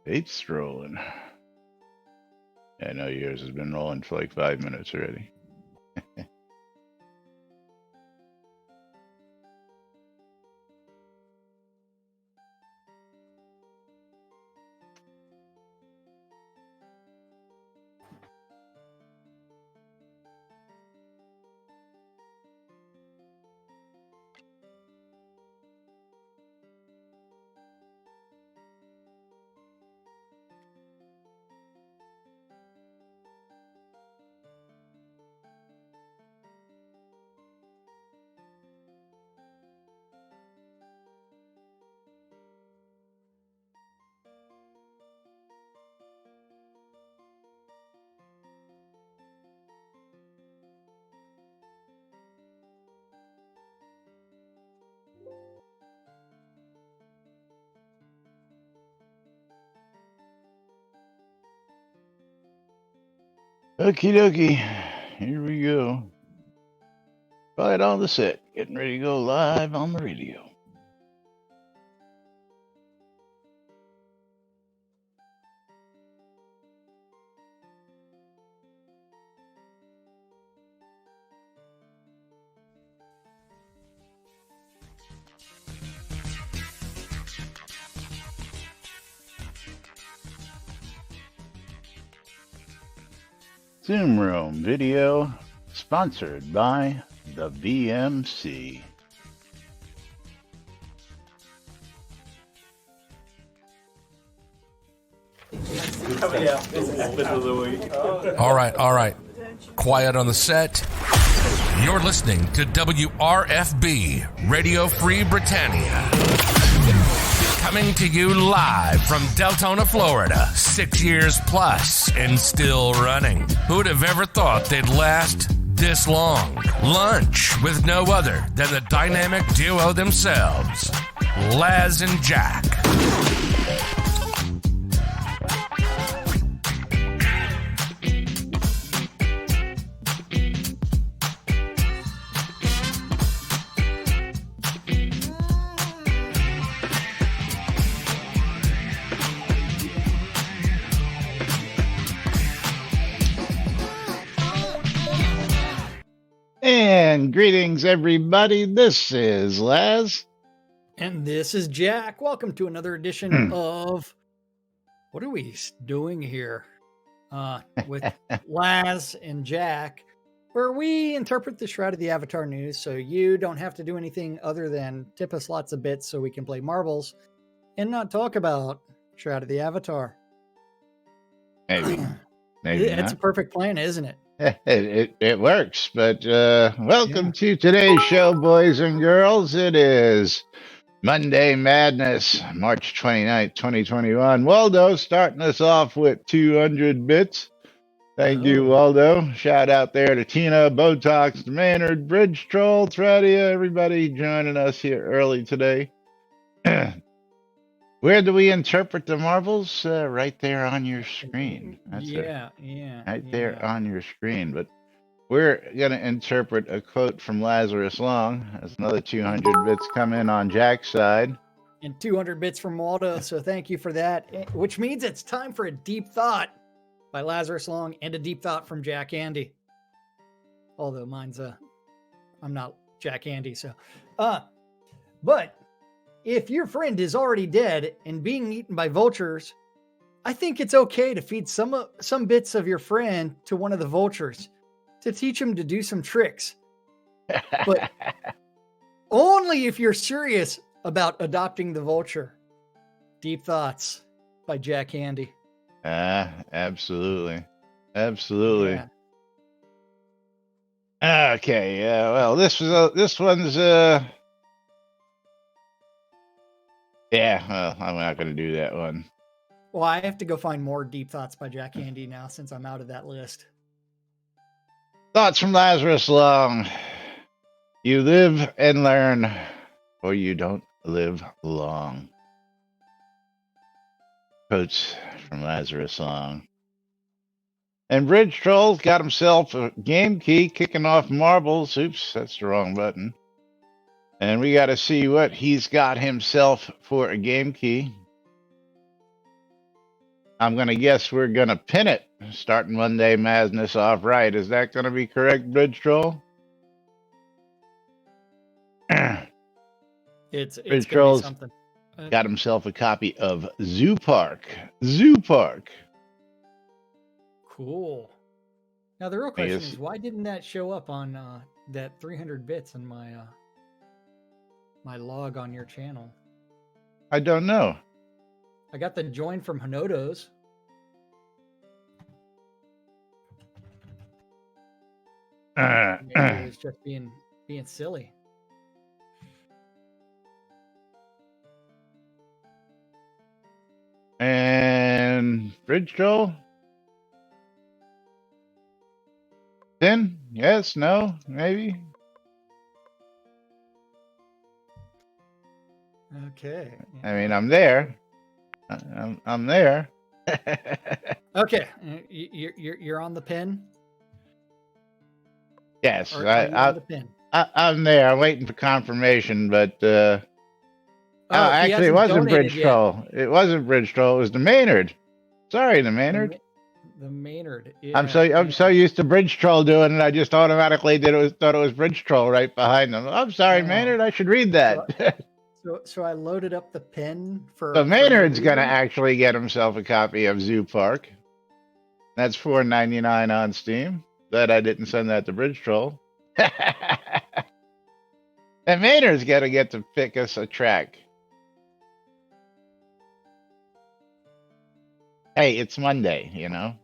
Eight's rolling. I know yours has been rolling for like 5 minutes already. Okie dokie. Here we go. Right on the set. Getting ready to go live on the radio. Zoom Room video sponsored by the VMC. All right. Quiet on the set. You're listening to WRFB, Radio Free Britannia. Coming to you live from Deltona, Florida, 6 years plus and still running. Who'd have ever thought they'd last this long? Lunch with no other than the dynamic duo themselves, Laz and Jack. And greetings, everybody. This is Laz. And this is Jack. Welcome to another edition of... What are we doing here? With Laz and Jack, where we interpret the Shroud of the Avatar news so you don't have to do anything other than tip us lots of bits so we can play marbles and not talk about Shroud of the Avatar. Maybe It's a perfect plan, isn't it? It works, but welcome to today's show, boys and girls. It is Monday Madness, March 29th, 2021. Waldo starting us off with 200 bits. Thank you, Waldo. Shout out there to Tina, Botox, Maynard, Bridge Troll, Threadia, everybody joining us here early today. Where do we interpret the marbles? Right there on your screen. That's right there on your screen. But we're going to interpret a quote from Lazarus Long. That's another 200 bits come in on Jack's side. And 200 bits from Waldo, so thank you for that. Which means it's time for a deep thought by Lazarus Long and a deep thought from Jack Andy. Although mine's I'm not Jack Andy, so. But if your friend is already dead and being eaten by vultures, I think it's okay to feed some bits of your friend to one of the vultures to teach him to do some tricks. But only if you're serious about adopting the vulture. Deep Thoughts by Jack Andy. Absolutely. Absolutely. Yeah. Okay, well, this one's I'm not going to do that one. Well, I have to go find more Deep Thoughts by Jack Andy now since I'm out of that list. Thoughts from Lazarus Long. You live and learn, or you don't live long. Quotes from Lazarus Long. And Bridge Troll's got himself a game key kicking off marbles. Oops, that's the wrong button. And we got to see what he's got himself for a game key. I'm going to guess we're going to pin it, starting Monday Madness off right. Is that going to be correct, Bridge Troll? It's Bridge going to be Troll's something. got himself a copy of Zoo Park. Zoo Park. Cool. Now the real I question guess is, why didn't that show up on that 300 bits in my my log on your channel? I don't know. I got the join from Hanoto's. Maybe it was just being silly. And Bridge Troll? 10? Yes, no, maybe? Okay. I mean, I'm there. I'm there. Okay, you're on the pin. Yes, Are you on the pin? I'm there. I'm waiting for confirmation, but Oh, he actually, it hasn't wasn't donated Bridge yet. Troll. It wasn't Bridge Troll. It was the Maynard. Sorry, the Maynard. The Maynard. I'm Yeah, so used to Bridge Troll doing it. I just automatically thought it was Bridge Troll right behind them. I'm sorry, Maynard. I should read that. So I loaded up the pin for. So Maynard's gonna Lily. actually get himself a copy of Zoo Park. That's $4.99 on Steam. Glad I didn't send that to Bridge Troll. And Maynard's gonna get to pick us a track. Hey, it's Monday, you know.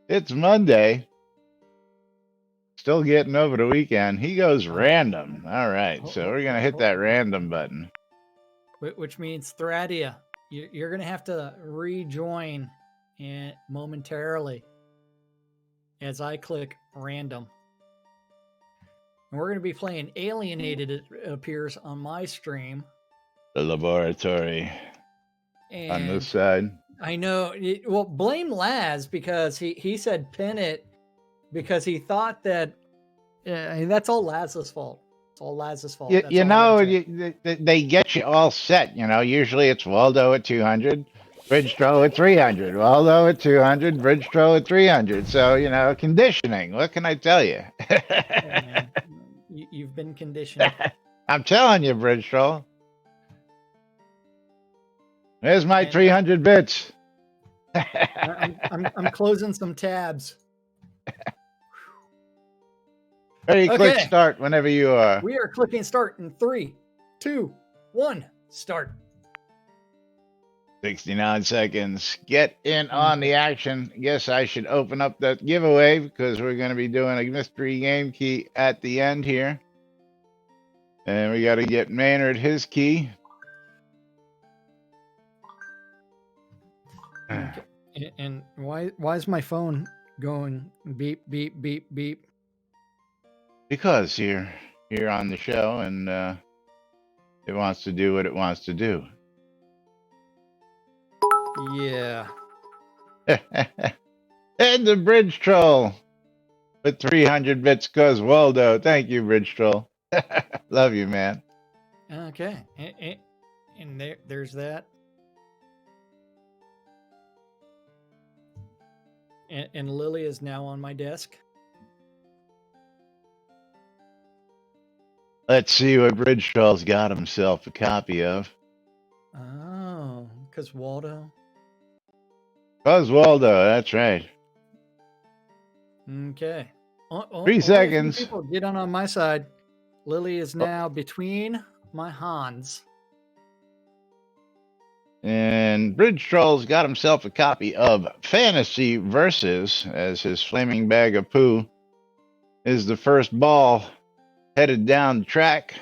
It's Monday. Still getting over the weekend. He goes random. All right, so we're gonna hit that random button. Which means Thradia, you're gonna have to rejoin momentarily as I click random. And we're gonna be playing Alienated. It appears on my stream. The laboratory. And on this side. I know. Well, blame Laz because he said pin it because he thought that that's all Laz's fault. It's all Laz's fault. You know, they get you all set. You know, usually it's Waldo at 200, Bridge Troll at 300, Waldo at 200, Bridge Troll at 300. So, you know, conditioning. What can I tell you? Man, you've been conditioned. I'm telling you, Bridge Troll. There's my 300 bits. I'm closing some tabs. Ready, click start whenever you are. We are clicking start in 3, 2, 1, start. 69 seconds. Get in on the action. Guess I should open up that giveaway because we're going to be doing a mystery game key at the end here. And we got to get Maynard his key. And why is my phone going beep beep beep beep? Because you're on the show and it wants to do what it wants to do. Yeah. And the Bridge Troll with 300 bits cause Waldo. Thank you, Bridge Troll. Love you, man. Okay. And there's that. And Lily is now on my desk. Let's see what Bridge Troll's got himself a copy of. Oh, because Waldo. Cause Waldo, that's right. Okay. 3 seconds. People get on my side. Lily is now between my hands. And Bridge Troll's got himself a copy of Fantasy Versus, as his flaming bag of poo is the first ball headed down the track.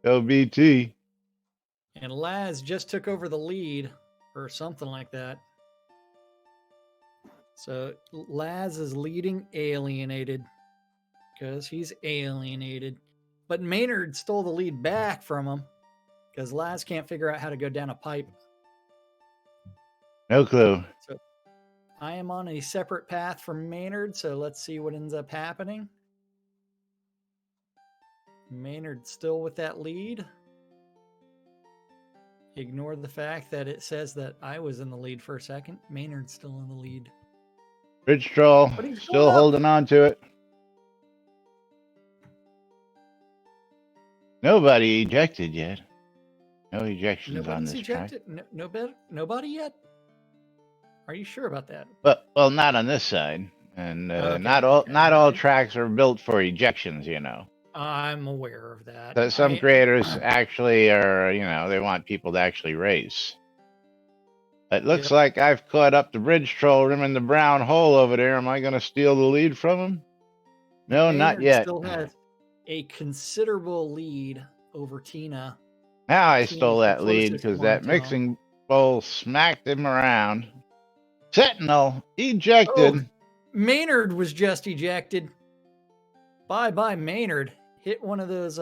Go BT. And Laz just took over the lead or something like that. So Laz is leading Alienated because he's alienated. But Maynard stole the lead back from him because Laz can't figure out how to go down a pipe. No clue. So I am on a separate path from Maynard, so let's see what ends up happening. Maynard still with that lead. Ignore the fact that it says that I was in the lead for a second. Maynard's still in the lead. Bridge Troll But he's still going up. holding on to it. Nobody ejected yet. No ejections on Nobody's this track. ejected? Nobody yet? Are you sure about that? Well, not on this side, and Okay, not all tracks are built for ejections. You know. I'm aware of that. So some creators actually are, they want people to actually race. It looks like I've caught up the Bridge Troll rim in the brown hole over there. Am I going to steal the lead from him? No, not yet. Still has a considerable lead over Tina. Now I stole that lead because that mixing bowl smacked him around. Sentinel ejected. Oh, Maynard was just ejected. Bye, Maynard. Hit one of those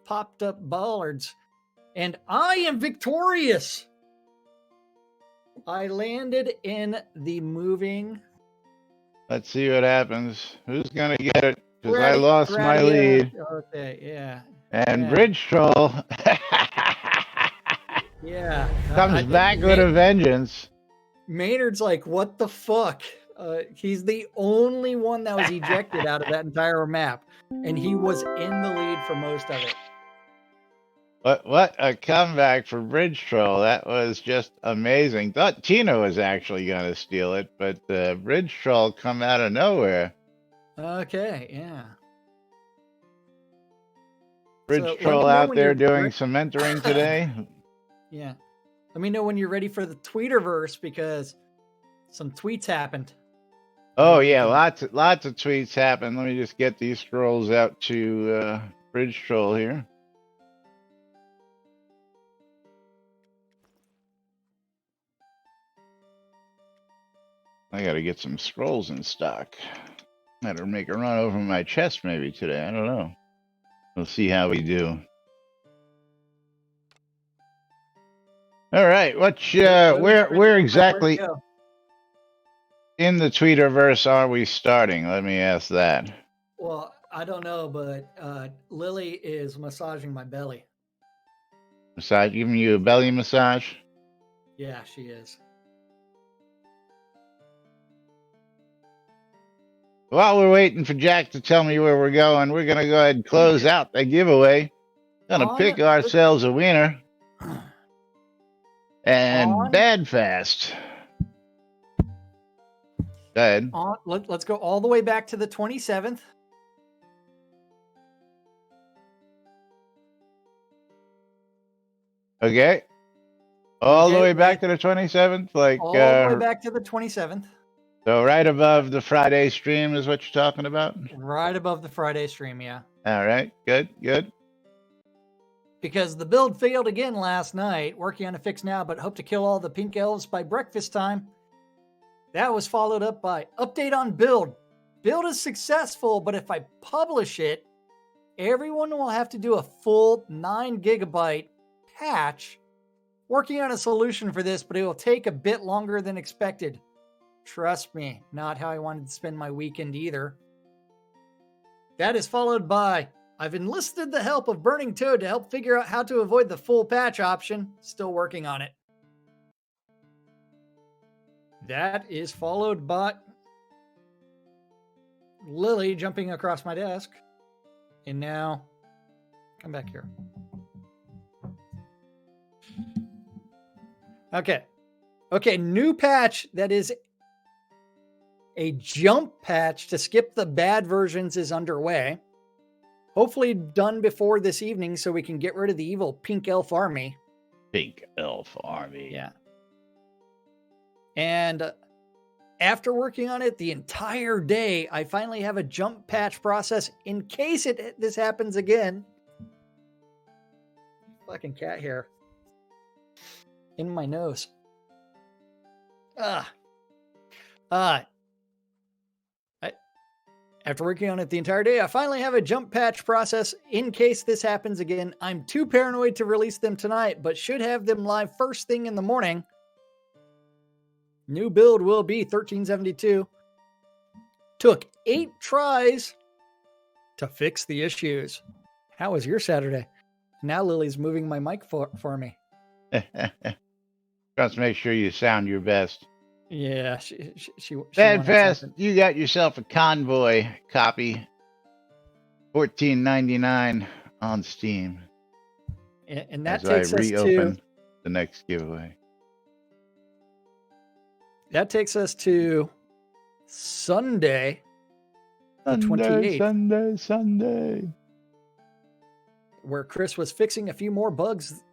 popped up bollards. And I am victorious. I landed in the moving. Let's see what happens. Who's going to get it? Because I lost my lead. Okay, yeah. And Bridge Troll comes back with a vengeance. Maynard's like, what the fuck? He's the only one that was ejected out of that entire map. And he was in the lead for most of it. What a comeback for Bridge Troll. That was just amazing. Thought Tina was actually going to steal it, but Bridge Troll come out of nowhere. Okay, yeah. Bridge Troll out there doing some mentoring today. Yeah. Let me know when you're ready for the Tweeterverse because some tweets happened. Oh yeah, lots of tweets happened. Let me just get these scrolls out to Bridge Troll here. I got to get some scrolls in stock. Better make a run over my chest maybe today. I don't know. We'll see how we do. All right, where exactly in the Tweeterverse are we starting? Let me ask that. Well, I don't know, but Lily is massaging my belly. Giving you a belly massage? Yeah, she is. While we're waiting for Jack to tell me where we're going, we're going to go ahead and close out the giveaway. Going to pick ourselves a winner. And Bad Fast. Go ahead. Let's go all the way back to the 27th. Okay. All the way back to the 27th? All the way back to the 27th. So right above the Friday stream is what you're talking about? Right above the Friday stream, yeah. All right. Good. Because the build failed again last night. Working on a fix now, but hope to kill all the pink elves by breakfast time. That was followed up by update on build. Build is successful, but if I publish it, everyone will have to do a full 9 GB patch. Working on a solution for this, but it will take a bit longer than expected. Trust me, not how I wanted to spend my weekend either. That is followed by, I've enlisted the help of Burning Toad to help figure out how to avoid the full patch option. Still working on it. That is followed by Lily jumping across my desk. And now, come back here. Okay, new patch that is a jump patch to skip the bad versions is underway. Hopefully done before this evening so we can get rid of the evil Pink Elf Army. Pink Elf Army. Yeah. And after working on it the entire day, I finally have a jump patch process in case this happens again. Fucking cat hair. In my nose. After working on it the entire day, I finally have a jump patch process in case this happens again. I'm too paranoid to release them tonight, but should have them live first thing in the morning. New build will be 1372. Took 8 tries to fix the issues. How was your Saturday? Now Lily's moving my mic for me. Just make sure you sound your best. Yeah, she Bad wanted Fast, something. you got yourself a Convoy copy. $14.99 on Steam. And that As I takes us to reopen the next giveaway. Sunday, the 28th, Sunday. where Chris was fixing a few more bugs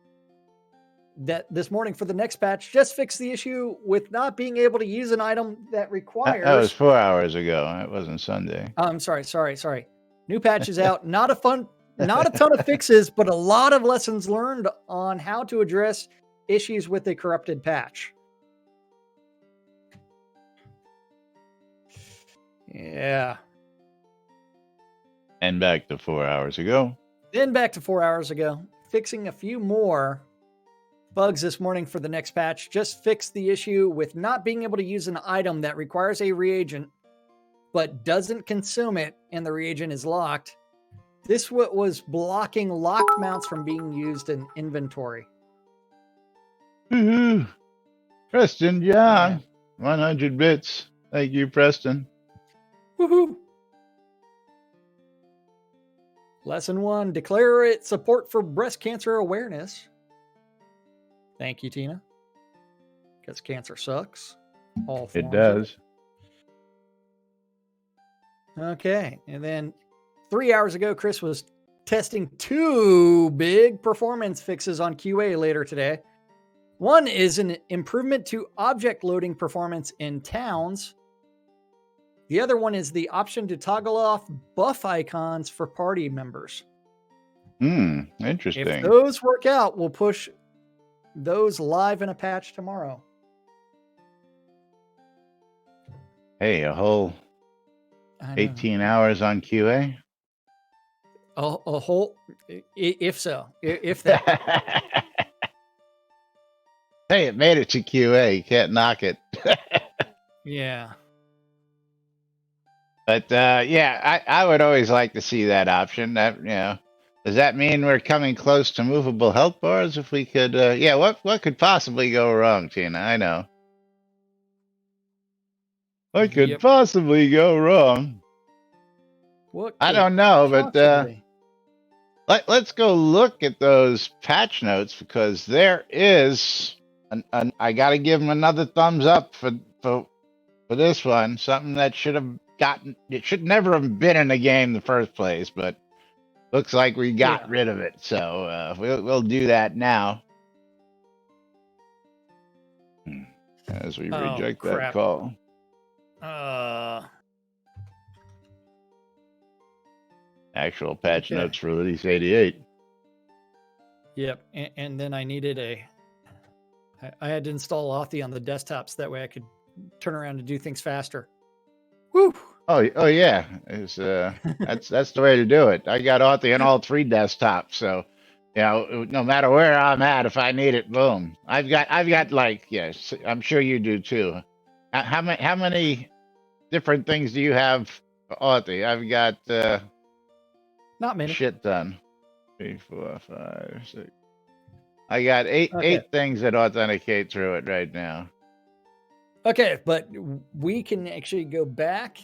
that this morning for the next patch. Just fix the issue with not being able to use an item that requires. That was 4 hours ago. That wasn't Sunday. I'm sorry. New patch is out. Not a ton of fixes, but a lot of lessons learned on how to address issues with a corrupted patch. Yeah. And back to 4 hours ago. Then back to 4 hours ago, fixing a few more bugs this morning for the next patch. Just fix the issue with not being able to use an item that requires a reagent but doesn't consume it and the reagent is locked. This was blocking locked mounts from being used in inventory. Woohoo! Preston John, 100 bits. Thank you, Preston. Woohoo! Lesson 1, declare its support for breast cancer awareness. Thank you, Tina. Because cancer sucks. All forms It does. Okay. And then 3 hours ago, Chris was testing 2 big performance fixes on QA later today. One is an improvement to object loading performance in towns. The other one is the option to toggle off buff icons for party members. Interesting. If those work out, we'll push those live in a patch tomorrow. Hey, a whole 18 hours on QA? A whole, if so, if that. Hey, it made it to QA. You can't knock it. Yeah. But yeah, I would always like to see that option. That does that mean we're coming close to movable health bars? If we could, what could possibly go wrong, Tina? I know. What could possibly go wrong? I don't know, but let's go look at those patch notes because there is, I got to give them another thumbs up for this one. Something that it should never have been in the game in the first place, but looks like we got rid of it. So we'll do that now. As we reject that call. Actual patch notes for release 88. Yep, and then I needed I had to install Authy on the desktops. That way I could turn around and do things faster. Woo! Oh yeah, that's the way to do it. I got Authy on all 3 desktops, so no matter where I'm at, if I need it, boom. I've got like I'm sure you do too. How many different things do you have for Authy? I've got not many. Shit done. 3, 4, 5, 6. I got 8 things that authenticate through it right now. Okay, but we can actually go back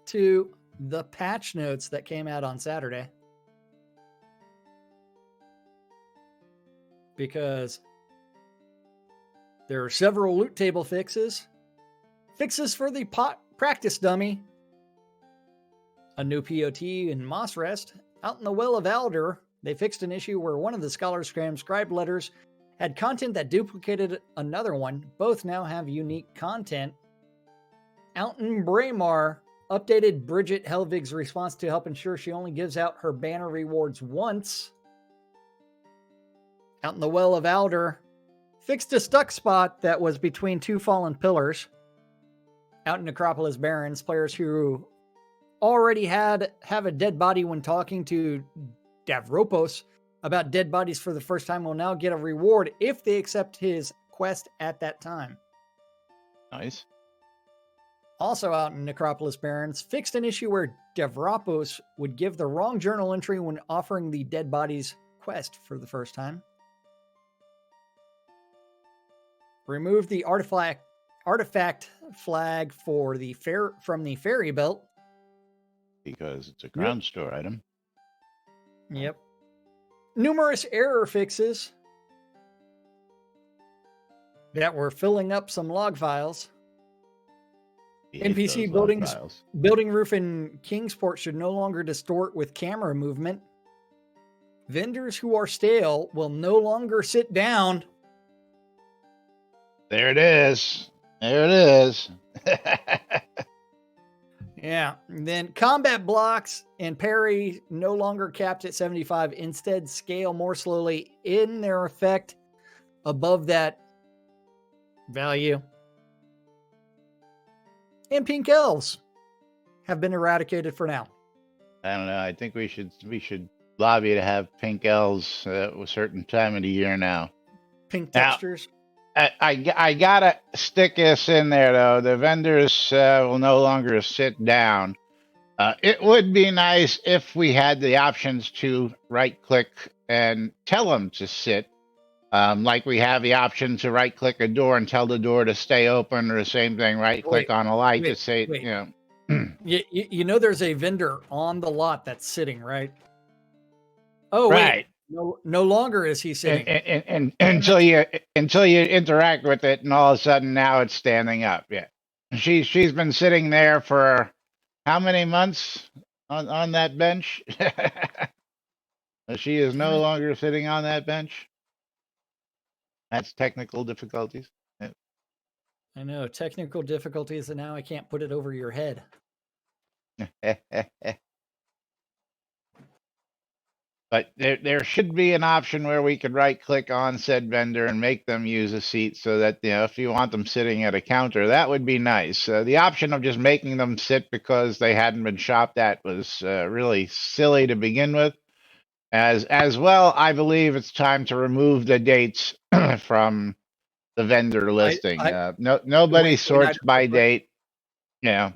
to the patch notes that came out on Saturday. Because there are several loot table fixes. Fixes for the practice dummy. A new POT in Moss Rest. Out in the Well of Alder, they fixed an issue where one of the scholars' transcribed letters had content that duplicated another one. Both now have unique content. Out in Braemar, updated Bridget Helvig's response to help ensure she only gives out her banner rewards once. Out in the Well of Alder, fixed a stuck spot that was between 2 fallen pillars. Out in Necropolis Barrens, players who already have a dead body when talking to Davropos about dead bodies for the first time will now get a reward if they accept his quest at that time. Nice. Also out in Necropolis Barrens, fixed an issue where Davropos would give the wrong journal entry when offering the dead bodies quest for the first time. Remove the artifact flag for the from the ferry belt. Because it's a ground store item. Yep. Numerous error fixes that were filling up some log files. NPC building roof in Kingsport should no longer distort with camera movement. Vendors who are stale will no longer sit down. There it is. There it is. Yeah. And then combat blocks and parry no longer capped at 75. Instead, scale more slowly in their effect above that value. And pink elves have been eradicated for now. I don't know. I think we should lobby to have pink elves at a certain time of the year now. Pink textures. I gotta stick this in there though. The vendors will no longer sit down. It would be nice if we had the options to right click and tell them to sit. Like we have the option to right click a door and tell the door to stay open, or the same thing, right click on a light to say, you know. You know, there's a vendor on the lot that's sitting, right? Oh, right. Wait. No longer is he sitting. And until you interact with it, and all of a sudden now it's standing up. Yeah. She's been sitting there for how many months on that bench? She is no longer sitting on that bench. That's technical difficulties. Yeah. I know, technical difficulties, and now I can't put it over your head. But there should be an option where we could right click on said vendor and make them use a seat, so that, you know, if you want them sitting at a counter, that would be nice. The option of just making them sit because they hadn't been shopped at was really silly to begin with. As well, I believe it's time to remove the dates from the vendor listing. Nobody sorts by date. Yeah.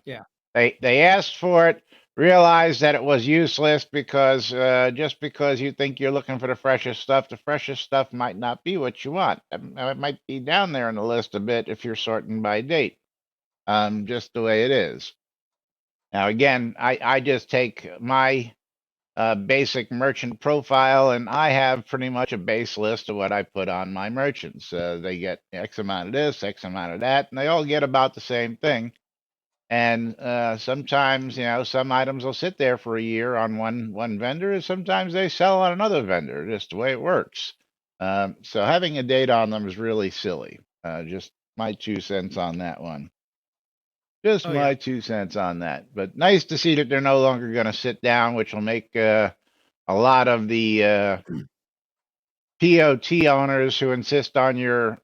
They asked for it, realized that it was useless because just because you think you're looking for the freshest stuff might not be what you want. It might be down there in the list a bit if you're sorting by date. Just the way it is. Now, again, I just take my basic merchant profile, and I have pretty much a base list of what I put on my merchants. They get X amount of this, X amount of that, and they all get about the same thing. And sometimes, you know, some items will sit there for a year on one vendor, and sometimes they sell on another vendor, just the way it works. So having a date on them is really silly. Just my 2 cents on that one. Just my 2 cents on that. But nice to see that they're no longer going to sit down, which will make a lot of the POT owners who insist on your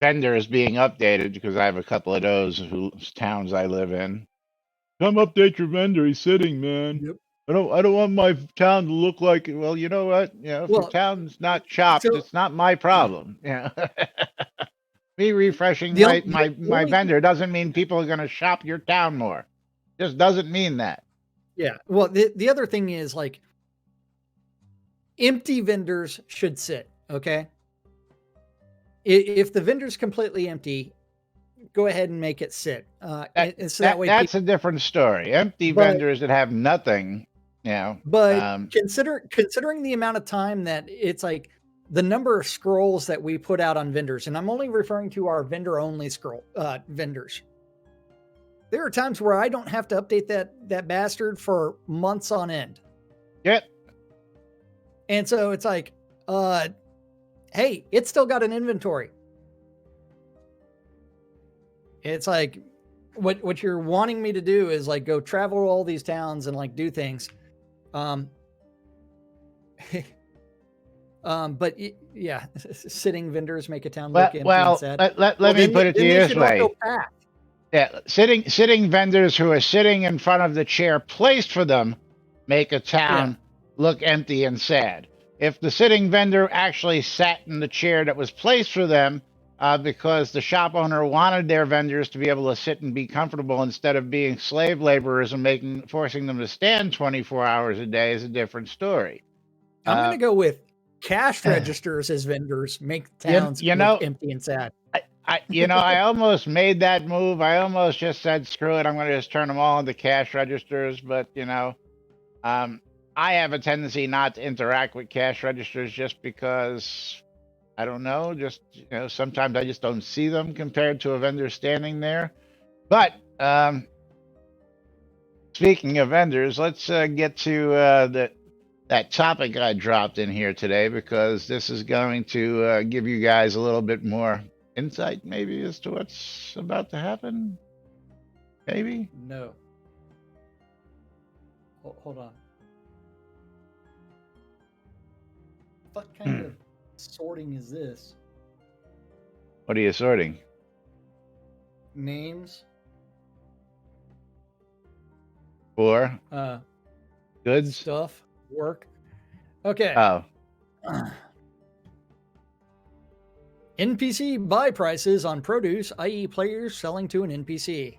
vendors being updated, because I have a couple of those whose towns I live in. Come update your vendor. He's sitting, man. Yep. I don't want my town to look like it. Well, you know what? You know, if your town's not chopped, it's not my problem. Yeah. Me refreshing my vendor doesn't mean people are going to shop your town more. Just doesn't mean that. Yeah. Well, the other thing is, like, empty vendors should sit. Okay. If the vendor's completely empty, go ahead and make it sit. That's a different story. Empty vendors that have nothing, you know. But considering the amount of time that it's like, the number of scrolls that we put out on vendors, and I'm only referring to our vendor-only vendors. There are times where I don't have to update that bastard for months on end. Yep. And so it's like, hey, it's still got an inventory. It's like, what you're wanting me to do is like go travel all these towns and like do things. But yeah, sitting vendors make a town look empty and sad. Let me put it to you this way. Yeah, sitting vendors who are sitting in front of the chair placed for them make a town look empty and sad. If the sitting vendor actually sat in the chair that was placed for them because the shop owner wanted their vendors to be able to sit and be comfortable instead of being slave laborers and forcing them to stand 24 hours a day, is a different story. I'm going to go with cash registers as vendors make towns look empty and sad. I almost made that move. I almost just said, screw it. I'm going to just turn them all into cash registers. But, um, I have a tendency not to interact with cash registers just because I don't know. Just, sometimes I just don't see them compared to a vendor standing there. But, speaking of vendors, let's get to that topic I dropped in here today, because this is going to give you guys a little bit more insight, maybe, as to what's about to happen. Maybe. No. Hold on. What kind of sorting is this? What are you sorting? Names. For goods? Stuff. Work. Okay. Oh. NPC buy prices on produce, i.e. players selling to an NPC.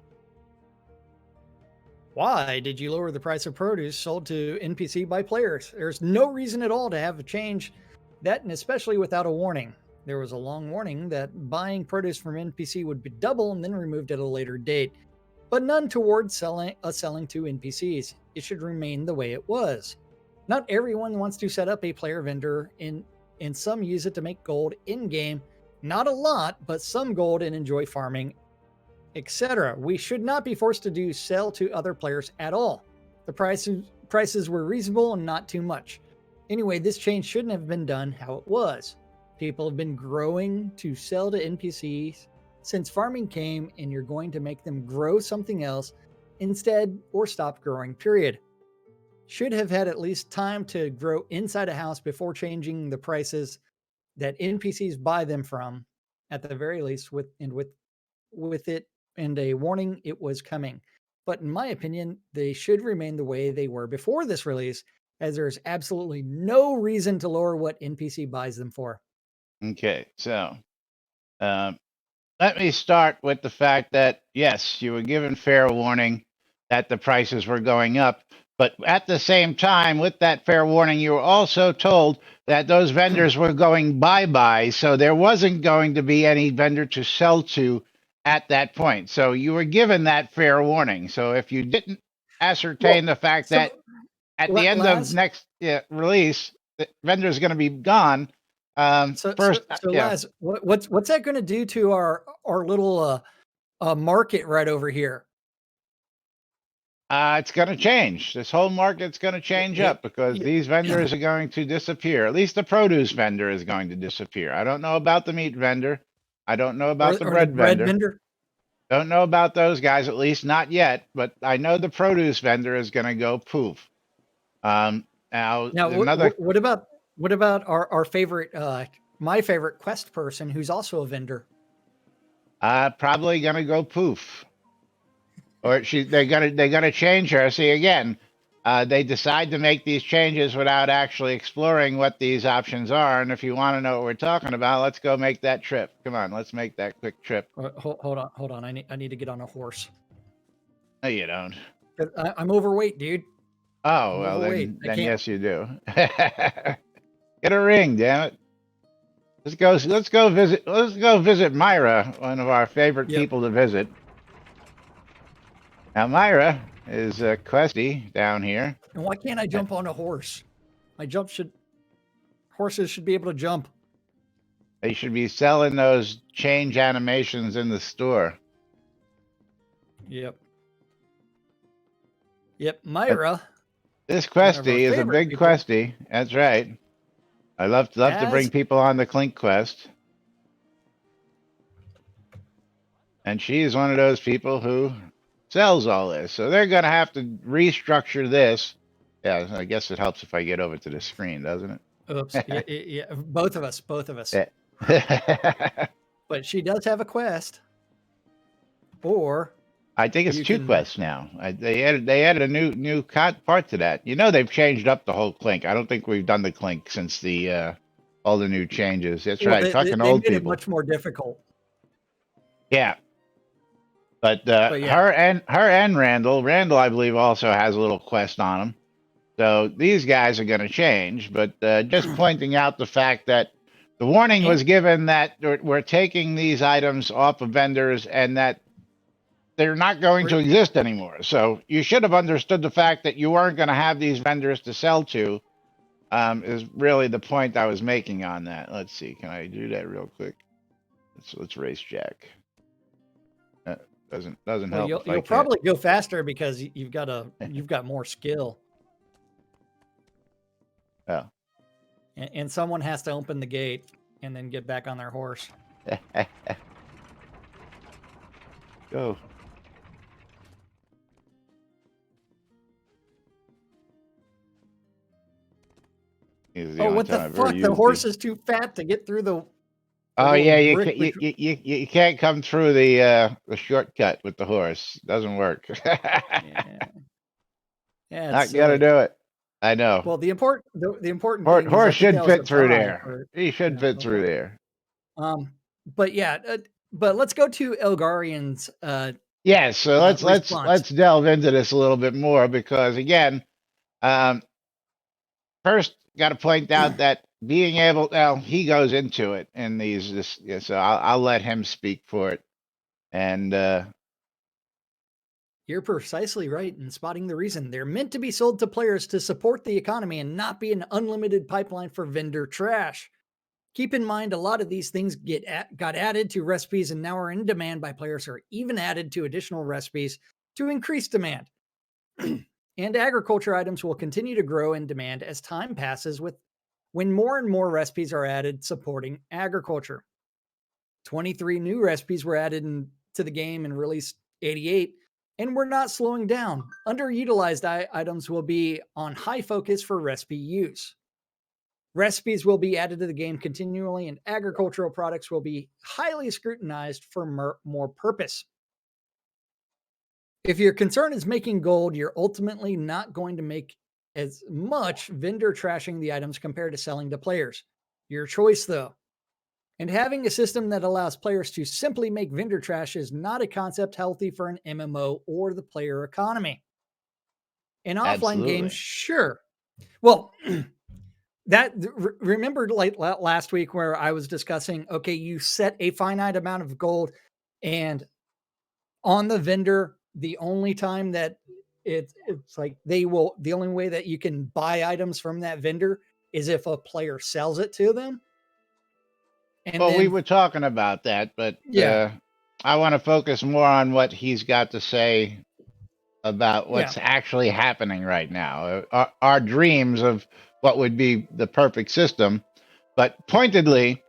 Why did you lower the price of produce sold to NPC by players? There's no reason at all to have a change that, and especially without a warning. There was a long warning that buying produce from NPC would be double and then removed at a later date, but none towards selling to NPCs. It should remain the way it was. Not everyone wants to set up a player vendor, and some use it to make gold in-game. Not a lot, but some gold and enjoy farming, etc. We should not be forced to sell to other players at all. The prices were reasonable and not too much. Anyway, this change shouldn't have been done how it was. People have been growing to sell to NPCs since farming came, and you're going to make them grow something else instead or stop growing, period. Should have had at least time to grow inside a house before changing the prices that NPCs buy them from, at the very least, with it and a warning it was coming. But in my opinion, they should remain the way they were before this release, as there's absolutely no reason to lower what NPC buys them for. Okay, so let me start with the fact that, yes, you were given fair warning that the prices were going up. But at the same time, with that fair warning, you were also told that those vendors were going bye-bye. So there wasn't going to be any vendor to sell to at that point. So you were given that fair warning. So if you didn't ascertain the fact that at the end of next release, the vendor is going to be gone. Laz, what's that going to do to our little market right over here? It's going to change. This whole market's going to change up, because these vendors are going to disappear. At least the produce vendor is going to disappear. I don't know about the meat vendor. I don't know about the bread vendor. Don't know about those guys, at least not yet. But I know the produce vendor is going to go poof. Now what about our favorite, my favorite quest person, who's also a vendor? Probably going to go poof. Or they're gonna change her. See, again, they decide to make these changes without actually exploring what these options are. And if you want to know what we're talking about, let's go make that trip. Come on, let's make that quick trip. Hold on. I need to get on a horse. No, you don't. I'm overweight, dude. Oh, well, then yes, you do. Get a ring, damn it. Let's go visit Myra, one of our favorite people to visit. Now, Myra is a questie down here. And why can't I jump on a horse? Horses should be able to jump. They should be selling those change animations in the store. Yep, Myra. This questie is a big questie. That's right. I love to bring people on the Clink quest. And she is one of those people who sells all this. So they're going to have to restructure this. Yeah, I guess it helps if I get over to the screen, doesn't it? Oops. Yeah, both of us. Yeah. But she does have a quest. Or I think it's two quests now. They added a new part to that. They've changed up the whole Clink. I don't think we've done the Clink since the all the new changes. That's right. Fucking old made people. It much more difficult. Yeah. But her and Randall, I believe, also has a little quest on him. So these guys are going to change. But just pointing out the fact that The warning And- was given that we're taking these items off of vendors and that they're not going to exist anymore. So you should have understood the fact that you weren't going to have these vendors to sell to. Is really the point I was making on that. Let's see, can I do that real quick? Let's race Jack. Doesn't well, help. you'll probably go faster because you've got more skill. Oh. And someone has to open the gate and then get back on their horse. Go. Oh, what the fuck? The horse is too fat to get through the. Oh yeah, you can't come through the shortcut with the horse. It doesn't work. Yeah, not gonna do it. I know. Well, the important thing horse should fit through there. He should fit through there. But yeah, but let's go to Elgarian's. Yeah, so let's delve into this a little bit more because again, first got to point out that being able, well, he goes into it in so I'll let him speak for it. And you're precisely right in spotting the reason. They're meant to be sold to players to support the economy and not be an unlimited pipeline for vendor trash. Keep in mind, a lot of these things got added to recipes and now are in demand by players, or even added to additional recipes to increase demand. And agriculture items will continue to grow in demand as time passes when more and more recipes are added supporting agriculture. 23 new recipes were added to the game in release 88, and we're not slowing down. Underutilized items will be on high focus for recipe use. Recipes will be added to the game continually, and agricultural products will be highly scrutinized for more purpose. If your concern is making gold, you're ultimately not going to make as much vendor trashing the items compared to selling to players. Your choice, though. And having a system that allows players to simply make vendor trash is not a concept healthy for an MMO or the player economy. In offline games, sure. Well, remember like last week where I was discussing, okay, you set a finite amount of gold, and on the vendor, the only time that it's like the only way that you can buy items from that vendor is if a player sells it to them. And well, we were talking about that, but I want to focus more on what he's got to say about what's actually happening right now. Our dreams of what would be the perfect system, but pointedly,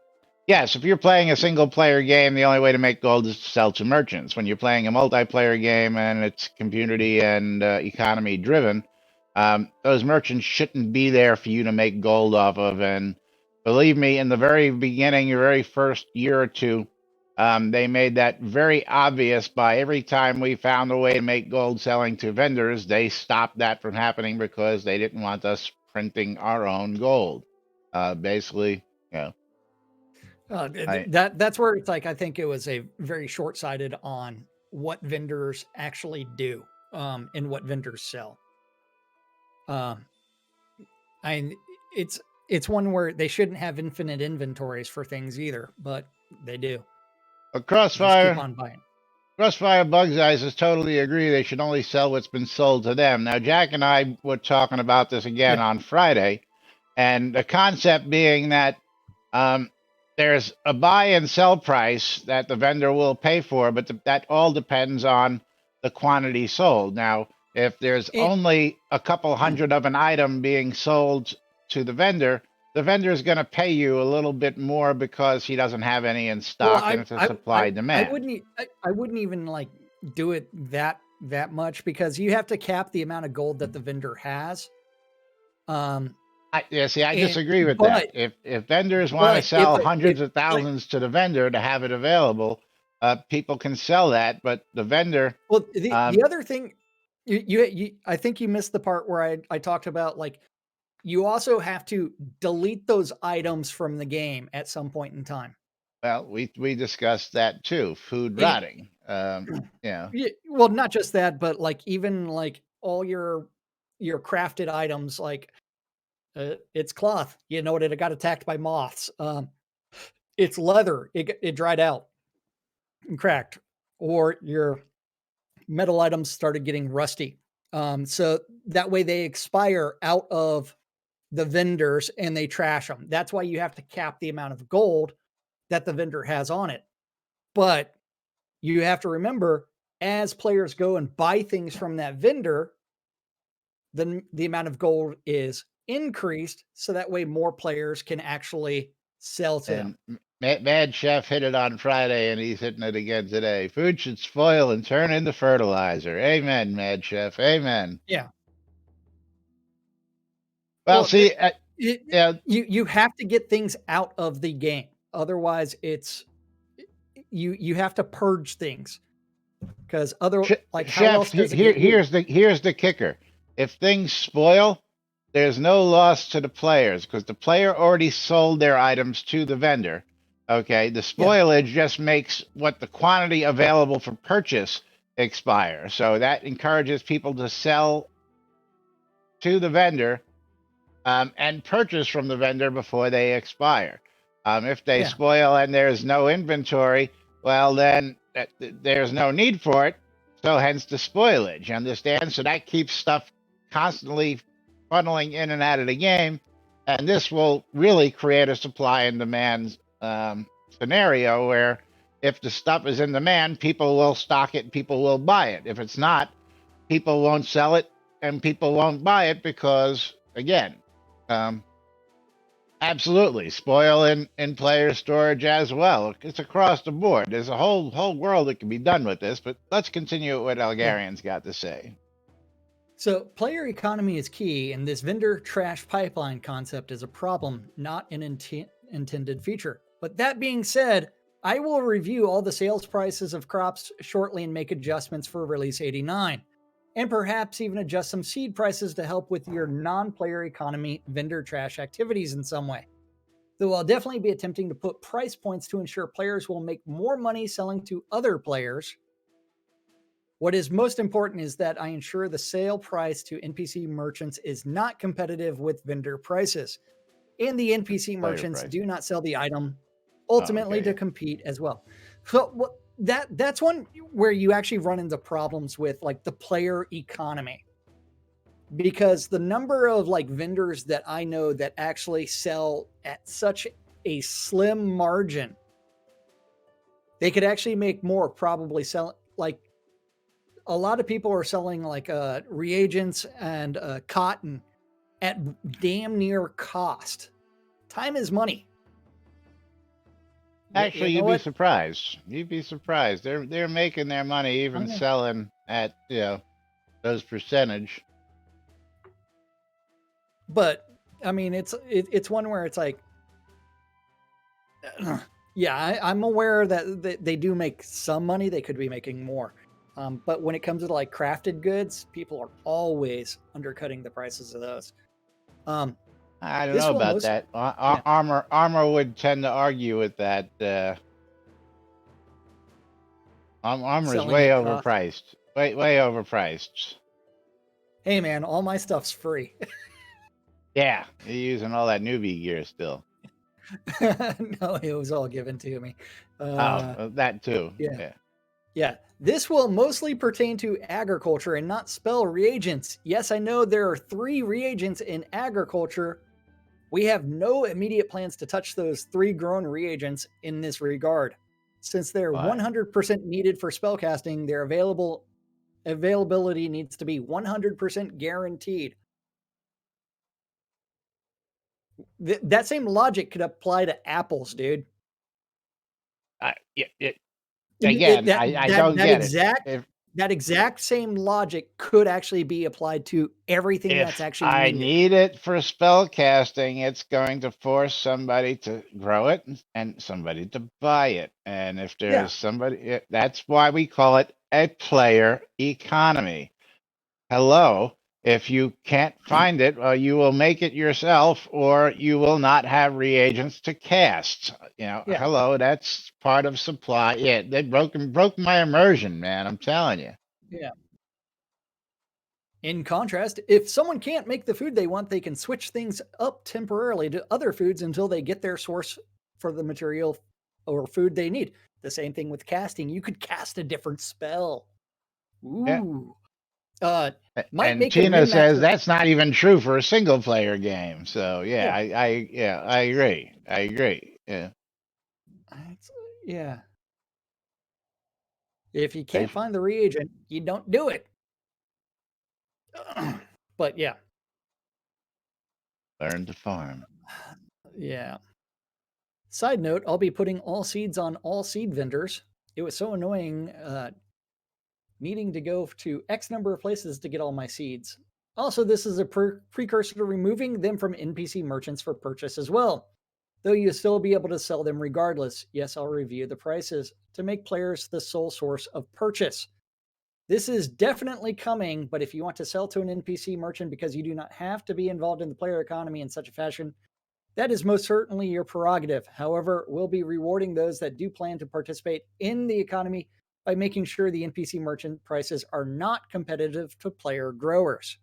yes, if you're playing a single player game, the only way to make gold is to sell to merchants. When you're playing a multiplayer game and it's community and economy driven, those merchants shouldn't be there for you to make gold off of. And believe me, in the very beginning, your very first year or two, they made that very obvious by every time we found a way to make gold selling to vendors, they stopped that from happening because they didn't want us printing our own gold. Basically, that's where it's like, I think it was a very short-sighted on what vendors actually do, and what vendors sell. It's one where they shouldn't have infinite inventories for things either, but they do. Crossfire Bugs Eyes totally agree. They should only sell what's been sold to them. Now, Jack and I were talking about this again on Friday, and the concept being that there's a buy and sell price that the vendor will pay for, but that all depends on the quantity sold. Now, if there's only a couple hundred of an item being sold to the vendor is going to pay you a little bit more because he doesn't have any in stock, and it's a supply demand. I wouldn't even like do it that much, because you have to cap the amount of gold that the vendor has. I disagree with that. If vendors want to sell hundreds of thousands to the vendor to have it available, people can sell that. But the vendor, well, the other thing, I think you missed the part where I talked about, like, you also have to delete those items from the game at some point in time. Well, we discussed that too. Food rotting. Well, not just that, but like even like all your crafted items, like it's cloth. You know, it got attacked by moths. it's leather. It dried out and cracked, or your metal items started getting rusty. So that way they expire out of the vendors and they trash them. That's why you have to cap the amount of gold that the vendor has on it. But you have to remember, as players go and buy things from that vendor, then the amount of gold is increased. So that way more players can actually sell to them. And Mad Chef hit it on Friday, and he's hitting it again today. Food should spoil and turn into fertilizer. Amen, Mad Chef. Amen. Yeah. Well, Well, see, yeah, you have to get things out of the game. Otherwise, it's you have to purge things, because like how else Chef, does it get used? here's the kicker. If things spoil, there's no loss to the players because the player already sold their items to the vendor. Okay, the Yeah. spoilage just makes what the quantity available for purchase expire. So that encourages people to sell to the vendor and purchase from the vendor before they expire. If they Yeah. spoil and there's no inventory, well, then there's no need for it. So hence the spoilage, you understand? So that keeps stuff constantly funneling in and out of the game. And this will really create a supply and demand scenario where if the stuff is in demand, people will stock it, people will buy it. If it's not, people won't sell it and people won't buy it because, again, absolutely spoil in player storage as well. It's across the board. There's a whole world that can be done with this, but let's continue what Algarian's got to say. So player economy is key, and this vendor trash pipeline concept is a problem, not an intended feature. But that being said, I will review all the sales prices of crops shortly and make adjustments for release 89, and perhaps even adjust some seed prices to help with your non-player economy vendor trash activities in some way. Though I'll definitely be attempting to put price points to ensure players will make more money selling to other players. What is most important is that I ensure the sale price to NPC merchants is not competitive with vendor prices, and the NPC merchants do not sell the item ultimately to compete as well. So that's one where you actually run into problems with like the player economy, because the number of like vendors that I know that actually sell at such a slim margin, they could actually make more probably sell like a lot of people are selling like reagents and cotton at damn near cost. Time is money. Actually, you'd be surprised. You'd be surprised. They're making their money even selling at those percentage. But I mean, it's one where it's like, yeah, I'm aware that they do make some money. They could be making more. But when it comes to like crafted goods, people are always undercutting the prices of those. I don't know about that. Armor would tend to argue with that. Armor is way overpriced. Way overpriced. Hey man, all my stuff's free. Yeah, you're using all that newbie gear still. No, it was all given to me. That too. Yeah. This will mostly pertain to agriculture and not spell reagents. Yes, I know there are 3 reagents in agriculture. We have no immediate plans to touch those 3 grown reagents in this regard. Since they're 100% needed for spellcasting, their availability needs to be 100% guaranteed. That same logic could apply to apples, dude. Again, I don't get it. That exact same logic could actually be applied to everything that's actually needed. I need it for spell casting. It's going to force somebody to grow it and somebody to buy it. And if there's somebody, that's why we call it a player economy. Hello. If you can't find it, well, you will make it yourself, or you will not have reagents to cast. Hello, that's part of supply. Yeah, they broke my immersion, man. I'm telling you. Yeah. In contrast, if someone can't make the food they want, they can switch things up temporarily to other foods until they get their source for the material or food they need. The same thing with casting. You could cast a different spell. Yeah. Ooh. Might And make a Tina says min-maxer. that's not even true for a single player game. So yeah, Yeah. I agree. I agree. Yeah. Yeah. If you They can't find the reagent, you don't do it. But yeah. learn to farm. Yeah. Side note, I'll be putting all seeds on all seed vendors. It was so annoying needing to go to X number of places to get all my seeds. Also, this is a precursor to removing them from NPC merchants for purchase as well, though you'll still be able to sell them regardless. Yes, I'll review the prices to make players the sole source of purchase. This is definitely coming, but if you want to sell to an NPC merchant because you do not have to be involved in the player economy in such a fashion, that is most certainly your prerogative. However, we'll be rewarding those that do plan to participate in the economy by making sure the NPC merchant prices are not competitive to player growers.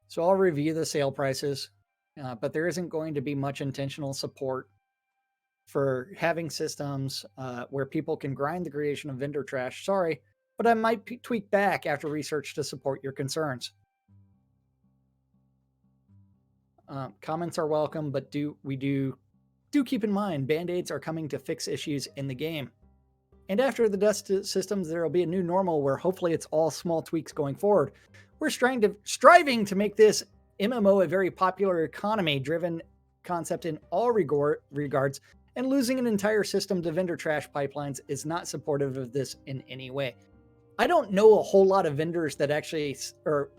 So I'll review the sale prices, but there isn't going to be much intentional support for having systems where people can grind the creation of vendor trash. Sorry, but I might tweak back after research to support your concerns. Comments are welcome, but do keep in mind band-aids are coming to fix issues in the game. And after the dust systems, there will be a new normal where hopefully it's all small tweaks going forward. We're striving to make this MMO a very popular economy-driven concept in all regards, and losing an entire system to vendor trash pipelines is not supportive of this in any way. I don't know a whole lot of vendors that actually, or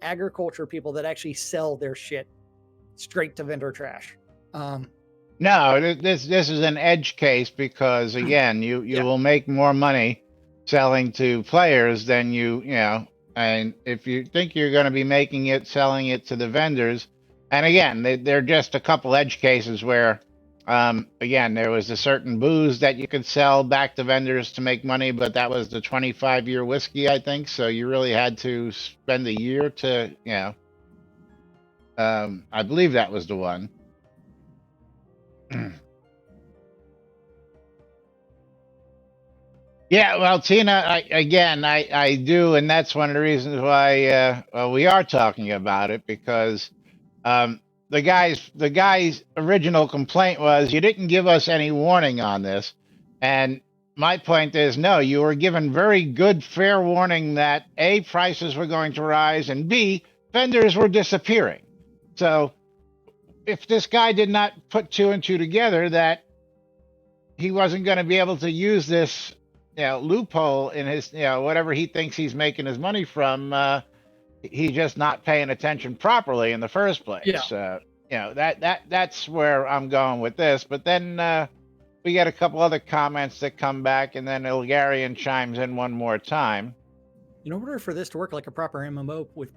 agriculture people that actually sell their shit straight to vendor trash. No, this is an edge case because again, you Yeah. will make more money selling to players than you know. And if you think you're going to be making it selling it to the vendors, and again, they're just a couple edge cases where, again, there was a certain booze that you could sell back to vendors to make money, but that was the 25-year whiskey, I think. So you really had to spend a year to, you know. I believe that was the one. Yeah, well, Tina, I do, and that's one of the reasons why well, we are talking about it because um, the guy's original complaint was you didn't give us any warning on this, and my point is no, you were given very good, fair warning that A, prices were going to rise, and B, vendors were disappearing. So if this guy did not put two and two together, that he wasn't going to be able to use this, you know, loophole in his, you know, whatever he thinks he's making his money from. He's just not paying attention properly in the first place. Yeah. You know, that's where I'm going with this. But then we get a couple other comments that come back, and then Ilgarian chimes in one more time. In order for this to work like a proper MMO with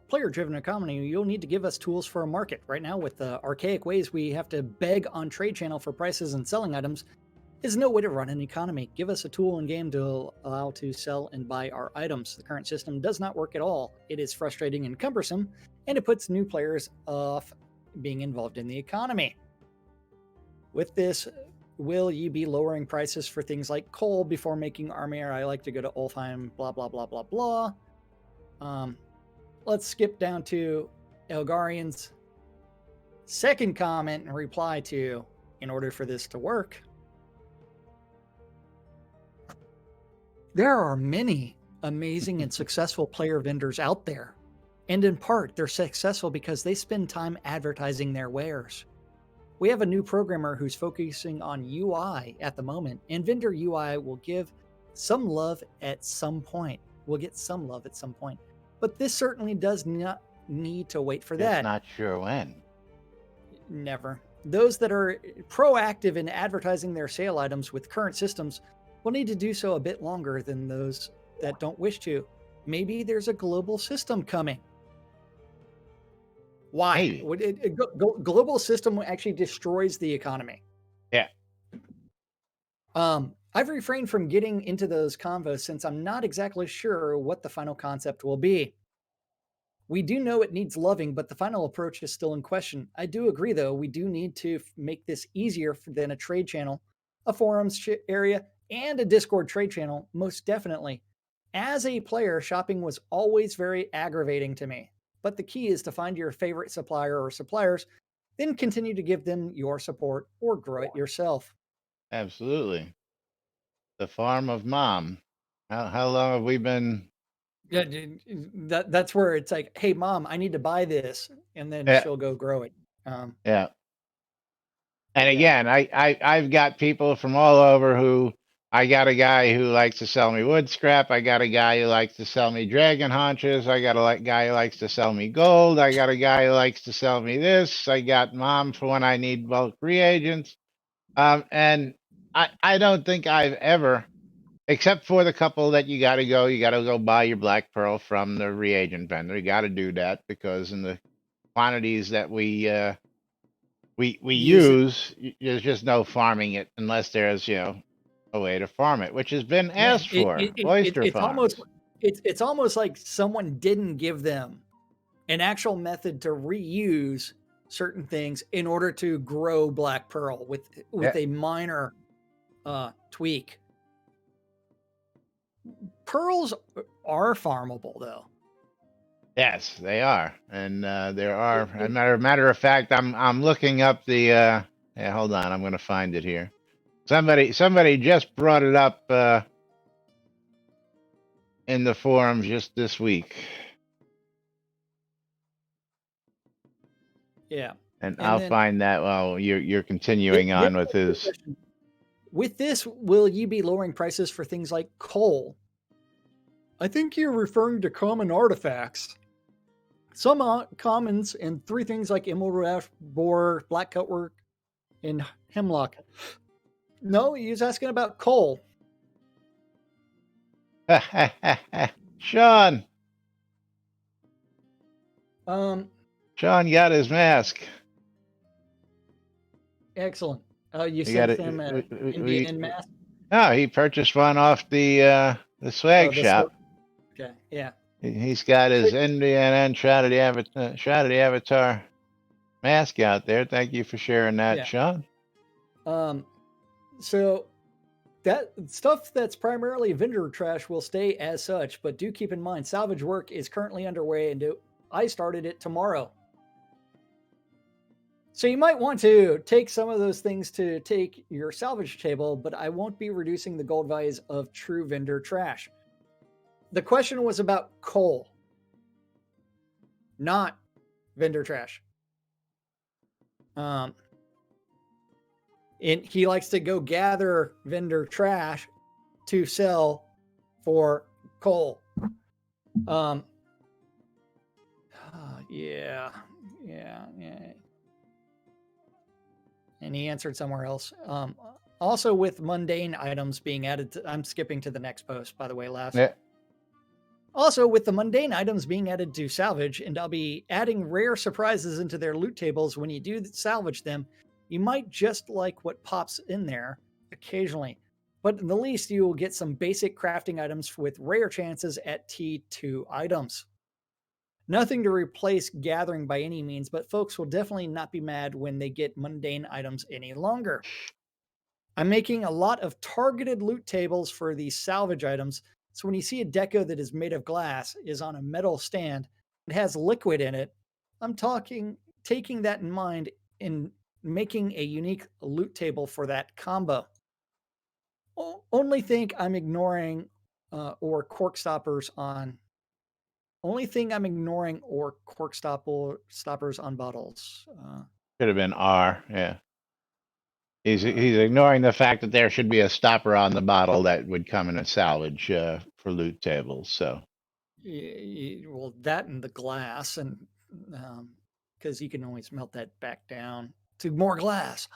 player-driven economy, you'll need to give us tools for a market. Right now, with the archaic ways we have to beg on Trade Channel for prices and selling items, is no way to run an economy. Give us a tool in game to allow to sell and buy our items. The current system does not work at all. It is frustrating and cumbersome, and it puts new players off being involved in the economy. With this, will you be lowering prices for things like coal before making armor? I like to go to Ulfheim, blah, blah, blah, blah, blah. Let's skip down to Elgarian's second comment and reply to, in order for this to work, there are many amazing and successful player vendors out there. And in part, they're successful because they spend time advertising their wares. We have a new programmer who's focusing on UI at the moment, and vendor UI will give some love at some point. We'll get some love at some point. But this certainly does not need to wait for that. Not sure when. Never. Those that are proactive in advertising their sale items with current systems will need to do so a bit longer than those that don't wish to. Maybe there's a global system coming. Why? Global system actually destroys the economy. Yeah. I've refrained from getting into those convos since I'm not exactly sure what the final concept will be. We do know it needs loving, but the final approach is still in question. I do agree, though, we do need to make this easier than a trade channel, a forums area, and a Discord trade channel, most definitely. As a player, shopping was always very aggravating to me. But the key is to find your favorite supplier or suppliers, then continue to give them your support or grow it yourself. Absolutely. The farm of mom. How long have we been? Yeah, that's where it's like, hey, mom, I need to buy this, and then Yeah, she'll go grow it. Um, yeah. And yeah, again, I've got people from all over who I got a guy who likes to sell me wood scrap. I got a guy who likes to sell me dragon haunches. I got a guy who likes to sell me gold. I got a guy who likes to sell me this. I got mom for when I need bulk reagents. And I don't think I've ever, except for the couple that you got to go buy your black pearl from the reagent vendor. You got to do that because in the quantities that we use it. use, there's just no farming it unless there's a way to farm it, which has been Yeah, asked for. Oyster it's almost farms. it's almost like someone didn't give them an actual method to reuse certain things in order to grow black pearl with Yeah, a minor tweak. Pearls are farmable though. yes, they are, and there are. It, A it, matter of fact, I'm looking up the. Yeah, hold on, I'm going to find it here. Somebody just brought it up in the forums just this week, yeah, and and I'll then find that while you're continuing here's on with another his. question. With this, will you be lowering prices for things like coal? I think you're referring to common artifacts. Some commons and three things like emerald ash, boar, black cutwork, and hemlock. No, he was asking about coal. Sean, Um, Sean got his mask. excellent. You We got sent it. them an NBNN We mask. oh, he purchased one off the swag Oh, this one. shop. Okay, yeah. He's got his NBNN Shroud of the Avatar mask out there. Thank you for sharing that, Yeah. Sean. Um, so that stuff that's primarily vendor trash will stay as such, but do keep in mind salvage work is currently underway and I started it tomorrow. So you might want to take some of those things to take your salvage table, but I won't be reducing the gold values of true vendor trash. The question was about coal, not vendor trash. And he likes to go gather vendor trash to sell for coal. Yeah. And he answered somewhere else. Also, with mundane items being added to, I'm skipping to the next post, by the way, Last. Yeah. Also, with the mundane items being added to salvage, and I'll be adding rare surprises into their loot tables when you do salvage them, you might just like what pops in there occasionally. But at the least, you will get some basic crafting items with rare chances at T2 items. Nothing to replace gathering by any means, but folks will definitely not be mad when they get mundane items any longer. I'm making a lot of targeted loot tables for these salvage items, so when you see a deco that is made of glass, is on a metal stand, it has liquid in it, I'm taking that in mind in making a unique loot table for that combo. Only think I'm ignoring or cork stoppers on Only thing I'm ignoring or cork stoppers on bottles. Could have been R. Yeah. He's ignoring the fact that there should be a stopper on the bottle that would come in a salvage for loot tables. So. Well, that and the glass, and because you can always melt that back down to more glass.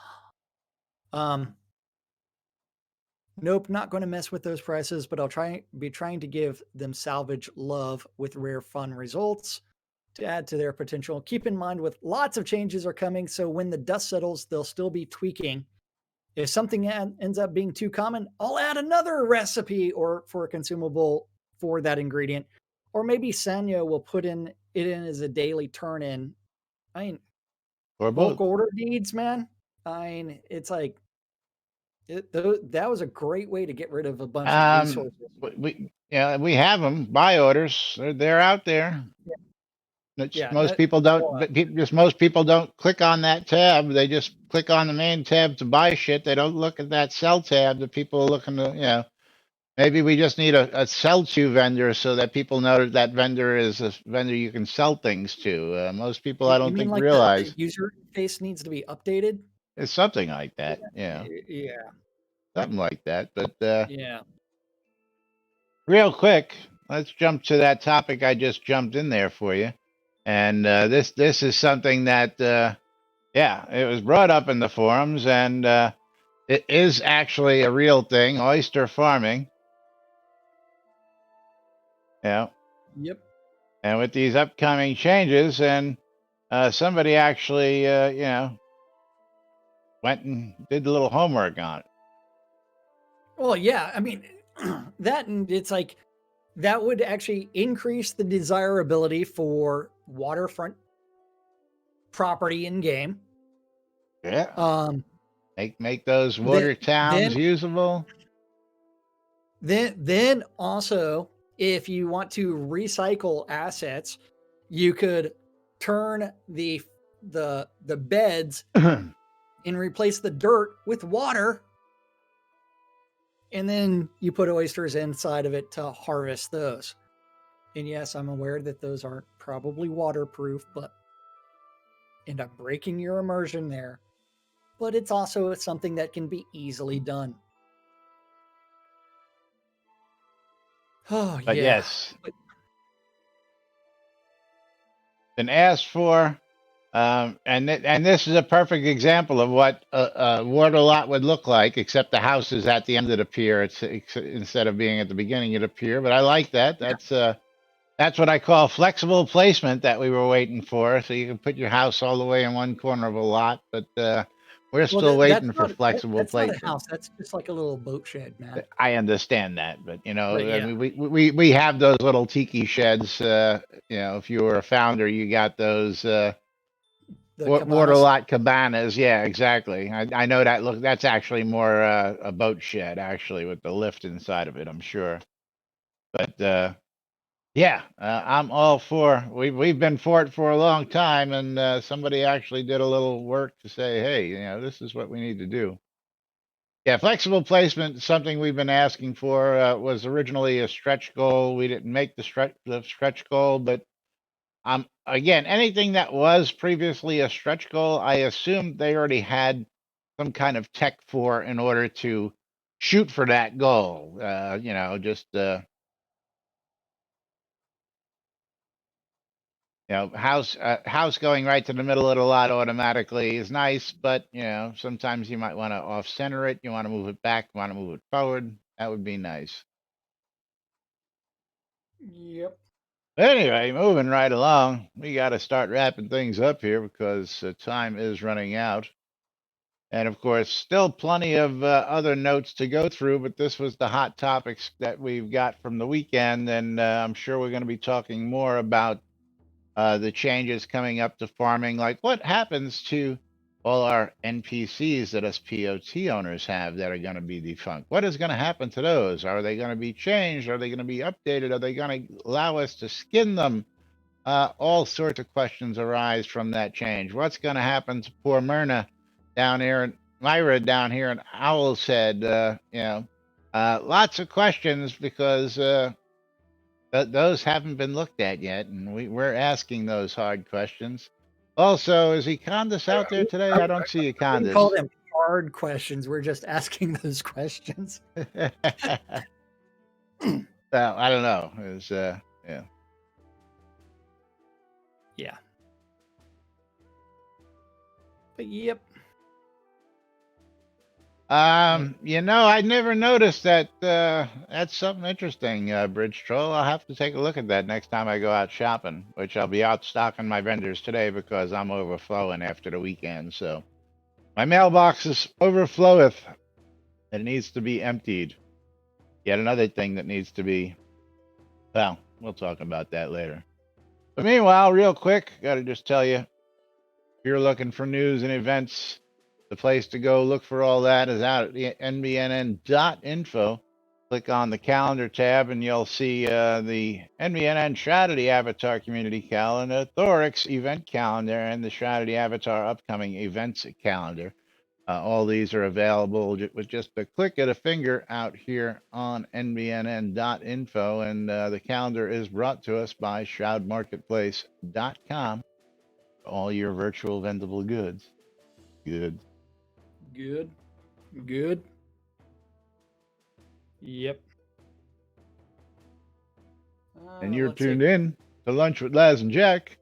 Nope, not going to mess with those prices, but I'll be trying to give them salvage love with rare fun results to add to their potential. Keep in mind, with lots of changes are coming, so when the dust settles, they'll still be tweaking. If something ends up being too common, I'll add another recipe or for a consumable for that ingredient. Or maybe Sanyo will put in it in as a daily turn in. I mean, or bulk both. order needs, man. I mean, it's like that was a great way to get rid of a bunch of Um, resources. we have them buy orders. They're out there. Yeah, It's, yeah, most people don't. Just most people don't click on that tab. They just click on the main tab to buy shit. They don't look at that sell tab that people are looking to. Maybe we just need a sell to vendor so that people know that that vendor is a vendor you can sell things to. Most people, I you don't mean think, like the realize user face needs to be updated? it's something like that. Yeah, Something like that. But yeah. real quick, let's jump to that topic I just jumped in there for you. And this is something that yeah, it was brought up in the forums, and it is actually a real thing. Oyster farming. Yeah. Yep. And with these upcoming changes, and somebody actually, went and did a little homework on it. Well, yeah. I mean, that and it's like that would actually increase the desirability for waterfront property in game. Yeah. Um, Make those then water towns then usable. then also, if you want to recycle assets, you could turn the beds and replace the dirt with water, and then you put oysters inside of it to harvest those. And yes, I'm aware that those aren't probably waterproof, but end up breaking your immersion there. But it's also something that can be easily done. Oh But yeah. yes, But been asked for. And this is a perfect example of what a water lot would look like, except the house is at the end of the pier. It's instead of being at the beginning of the pier. But I like that. That's what I call flexible placement that we were waiting for. So you can put your house all the way in one corner of a lot, but we're well, still that's waiting for not flexible that's not a placement. house. That's just like a little boat shed, man. I understand that, but But I yeah, mean, we have those little tiki sheds. If you were a founder, you got those. the Water cabanas. lot cabanas, yeah, exactly. I know that look. That's actually more a boat shed, actually, with the lift inside of it. I'm sure, but yeah, I'm all for. We've been for it for a long time, and somebody actually did a little work to say, hey, this is what we need to do. Yeah, flexible placement is something we've been asking for. Was originally a stretch goal. We didn't make the stretch goal, but again, anything that was previously a stretch goal, I assumed they already had some kind of tech for in order to shoot for that goal. Just house going right to the middle of the lot automatically is nice, but sometimes you might want to off center it. You want to move it back, want to move it forward. That would be nice. Yep. Anyway, moving right along, we got to start wrapping things up here because time is running out. And of course, still plenty of other notes to go through, but this was the hot topics that we've got from the weekend. And I'm sure we're going to be talking more about the changes coming up to farming, like what happens to all our NPCs that us POT owners have that are going to be defunct. What is going to happen to those? Are they going to be changed? Are they going to be updated? Are they going to allow us to skin them? All sorts of questions arise from that change. What's going to happen to poor Myrna down here, and Myra down here in Owl's Head? Lots of questions because those haven't been looked at yet, and we're asking those hard questions. Also, is Econdas out there today? I don't see We call Econdas. them hard questions. We're just asking those questions. Well, I don't know. Yeah. Yeah. But yep. I never noticed that. That's something interesting, Bridge Troll. I'll have to take a look at that next time I go out shopping, which I'll be out stocking my vendors today because I'm overflowing after the weekend. So my mailbox is overfloweth. It needs to be emptied. Yet another thing that needs to be, well, we'll talk about that later. But meanwhile, real quick, got to just tell you, if you're looking for news and events, the place to go look for all that is out at nbnn.info. Click on the calendar tab and you'll see the NBNN Shroud Avatar Community Calendar, Thorix event calendar, and the Shroud Avatar upcoming events calendar. All these are available with just a click of a finger out here on nbnn.info. And the calendar is brought to us by shroudmarketplace.com. All your virtual vendable goods. Good. Good. Good. Yep. And you're Let's see. tuned in to Lunch with Laz and Jack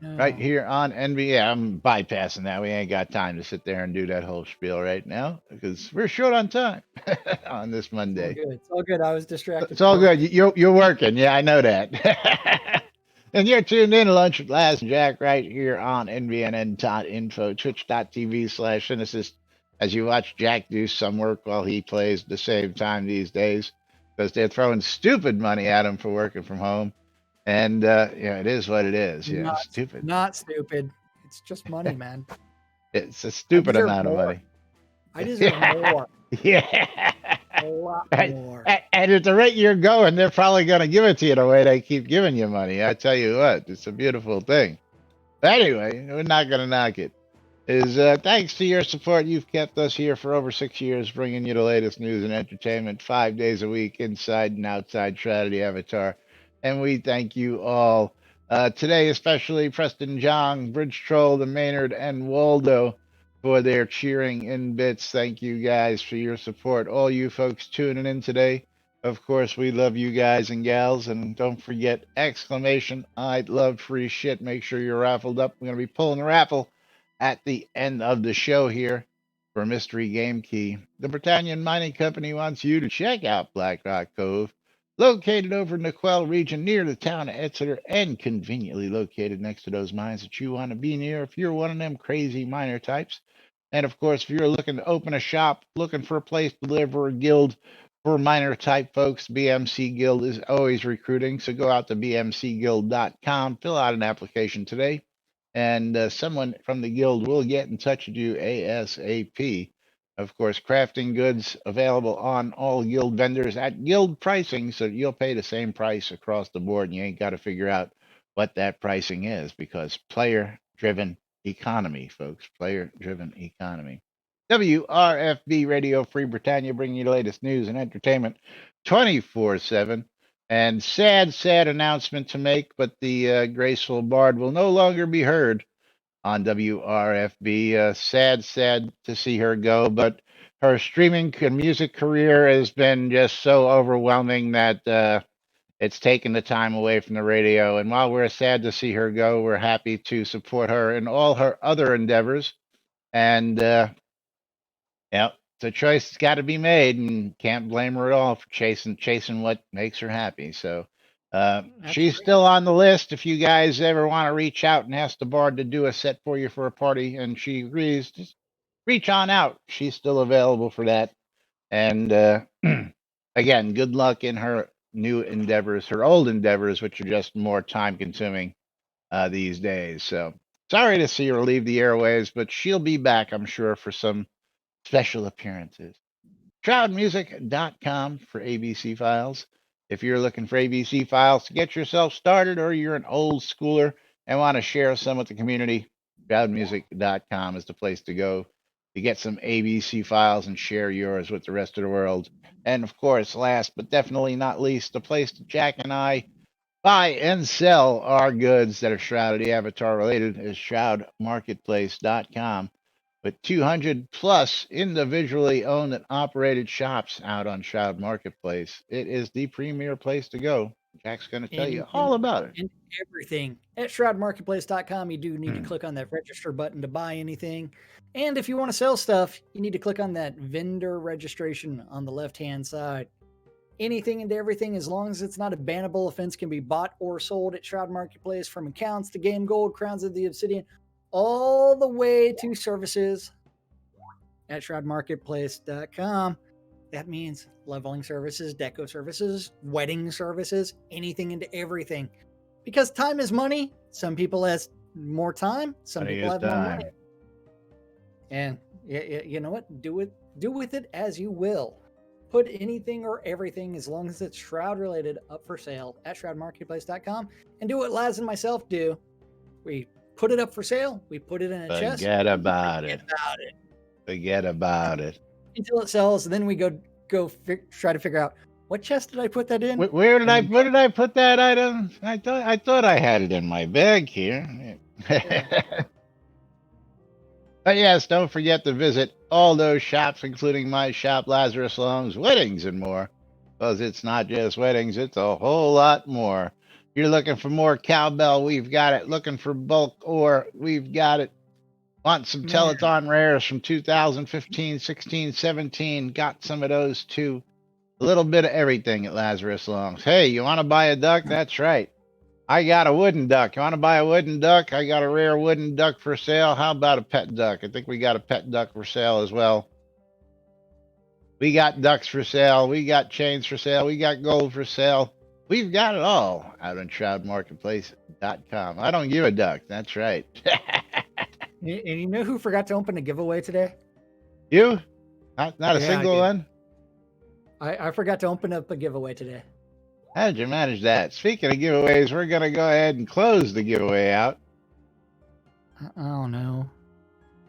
right Oh, here on NBN. I'm bypassing that. We ain't got time to sit there and do that whole spiel right now because we're short on time on this it's all Monday. good. It's all good. I was distracted It's at all work. good. You're working. Yeah, I know that. And you're tuned in to Lunch with Laz and Jack right here on NBNN.info, twitch.tv/Cynesis, as you watch Jack do some work while he plays at the same time these days because they're throwing stupid money at him for working from home. And, it is what it is. Not Stupid. not stupid. It's just money, man. It's a I stupid deserve amount of more. money. I deserve Yeah. more. Yeah. A lot And, more. and at the rate you're going, they're probably going to give it to you the way they keep giving you money. I tell you what, it's a beautiful thing. But anyway, we're not going to knock it. Thanks to your support, you've kept us here for over 6 years, bringing you the latest news and entertainment 5 days a week, inside and outside Shroud Avatar. And we thank you all. Today, especially Preston Jong, Bridge Troll, the Maynard, and Waldo for their cheering in bits. Thank you guys for your support. All you folks tuning in today. Of course, we love you guys and gals. And don't forget, exclamation, I love free shit. Make sure you're raffled up. We're going to be pulling a raffle at the end of the show here for Mystery Game Key. The Britannian Mining Company wants you to check out Black Rock Cove, located over in the Quell region near the town of Exeter and conveniently located next to those mines that you want to be near if you're one of them crazy miner types. And of course, if you're looking to open a shop, looking for a place to live or a guild for miner type folks, BMC Guild is always recruiting. So go out to bmcguild.com, fill out an application today, and someone from the guild will get in touch with you ASAP. Of course, crafting goods available on all guild vendors at guild pricing, so you'll pay the same price across the board, and you ain't got to figure out what that pricing is because player driven economy, folks. Player driven economy. WRFB Radio Free Britannia bringing you the latest news and entertainment 24/7. And sad announcement to make, but the graceful bard will no longer be heard on WRFB. Sad to see her go, but her streaming and music career has been just so overwhelming that it's taken the time away from the radio. And while we're sad to see her go, we're happy to support her in all her other endeavors. And yeah, the choice has got to be made, and can't blame her at all for chasing what makes her happy. So That's she's great. still on the list. If you guys ever want to reach out and ask the bard to do a set for you for a party, and she agrees, just reach on out. She's still available for that. And again, good luck in her new endeavors, her old endeavors, which are just more time consuming these days. So sorry to see her leave the airwaves, but she'll be back, I'm sure, for some special appearances. Shroudmusic.com for ABC files. If you're looking for ABC files to get yourself started, or you're an old schooler and want to share some with the community, shroudmusic.com is the place to go to get some ABC files and share yours with the rest of the world. And of course, last but definitely not least, the place that Jack and I buy and sell our goods that are Shroud Avatar related is shroudmarketplace.com with 200 plus individually owned and operated shops out on Shroud Marketplace. It is the premier place to go. Jack's going to tell you In all about it. in everything. At shroudmarketplace.com, you do need to click on that register button to buy anything. And if you want to sell stuff, you need to click on that vendor registration on the left-hand side. Anything and everything, as long as it's not a bannable offense, can be bought or sold at Shroud Marketplace, from accounts to game gold, crowns of the obsidian, all the way to services at shroudmarketplace.com. That means leveling services, deco services, wedding services, anything into everything. because time is money. Some people has more time. Some Money people is have more time. money. And you know what? Do with it as you will. Put anything or everything, as long as it's Shroud related, up for sale at shroudmarketplace.com, and do what Laz and myself do. We put it up for sale. We put it in a chest. Forget about it. About it Forget about it. until it sells. Then we go try to figure out, what chest did I put that in? Where did I put that item? I thought I had it in my bag here. Yeah. But yes, don't forget to visit all those shops, including my shop, Lazarus Long's Weddings and More, because it's not just weddings; it's a whole lot more. You're looking for more cowbell, we've got it. Looking for bulk ore, we've got it. Want some Telethon rares from 2015, 16, 17? Got some of those too. A little bit of everything at Lazarus Long's. Hey, you want to buy a duck? That's right. I got a wooden duck. You want to buy a wooden duck? I got a rare wooden duck for sale. How about a pet duck? I think we got a pet duck for sale as well. We got ducks for sale. We got chains for sale. We got gold for sale. We've got it all out on shroudmarketplace.com. I don't give a duck. That's right. And you know who forgot to open a giveaway today? You? Not a single one? I forgot to open up a giveaway today. How did you manage that? Speaking of giveaways, we're going to go ahead and close the giveaway out. Oh, no.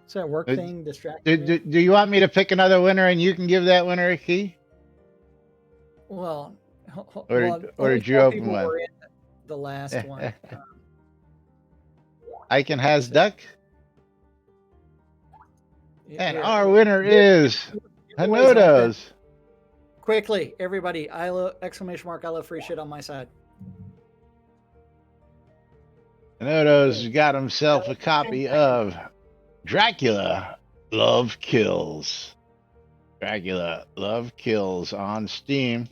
It's that work thing distracting me. Do you want me to pick another winner and you can give that winner a key? Well, or did you open one? Were in the last one. Icon has duck? And our winner is Hanodos. Quickly, everybody! I love ! I love free shit on my side. Hanodos got himself a copy of Dracula Love Kills. Dracula Love Kills on Steam.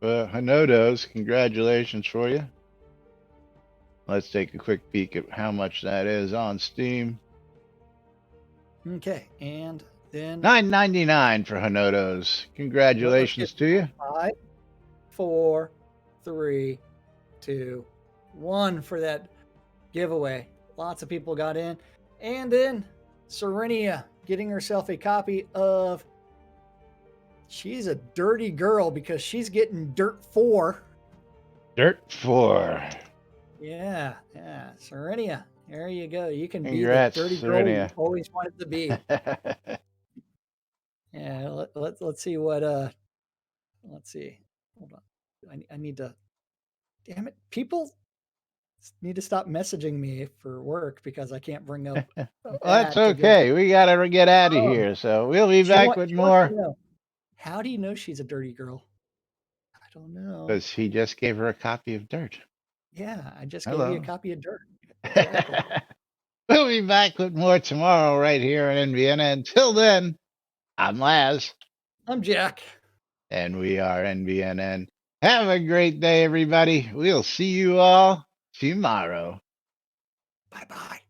Hanodos, congratulations for you. Let's take a quick peek at how much that is on Steam. Okay, and then $9.99 for Hanodos. Congratulations to you. 5, 4, 3, 2, 1 for that giveaway. Lots of people got in. And then Serenia getting herself a copy of She's a Dirty Girl, because she's getting Dirt 4. Dirt 4. Yeah. Serenia, there you go. You can Congrats, be the dirty Serenia. girl you always wanted to be. Yeah, let's see what let's see. Hold on. I need to, damn it. People need to stop messaging me for work because I can't bring up. Well, that's okay. We got to get out of here. So we'll be back with more. How do you know she's a dirty girl? I don't know. Because he just gave her a copy of Dirt. Yeah, I just gave you a copy of Dirt. Exactly. We'll be back with more tomorrow right here on NBNN. Until then, I'm Laz. I'm Jack. And we are NBNN. Have a great day, everybody. We'll see you all tomorrow. Bye-bye.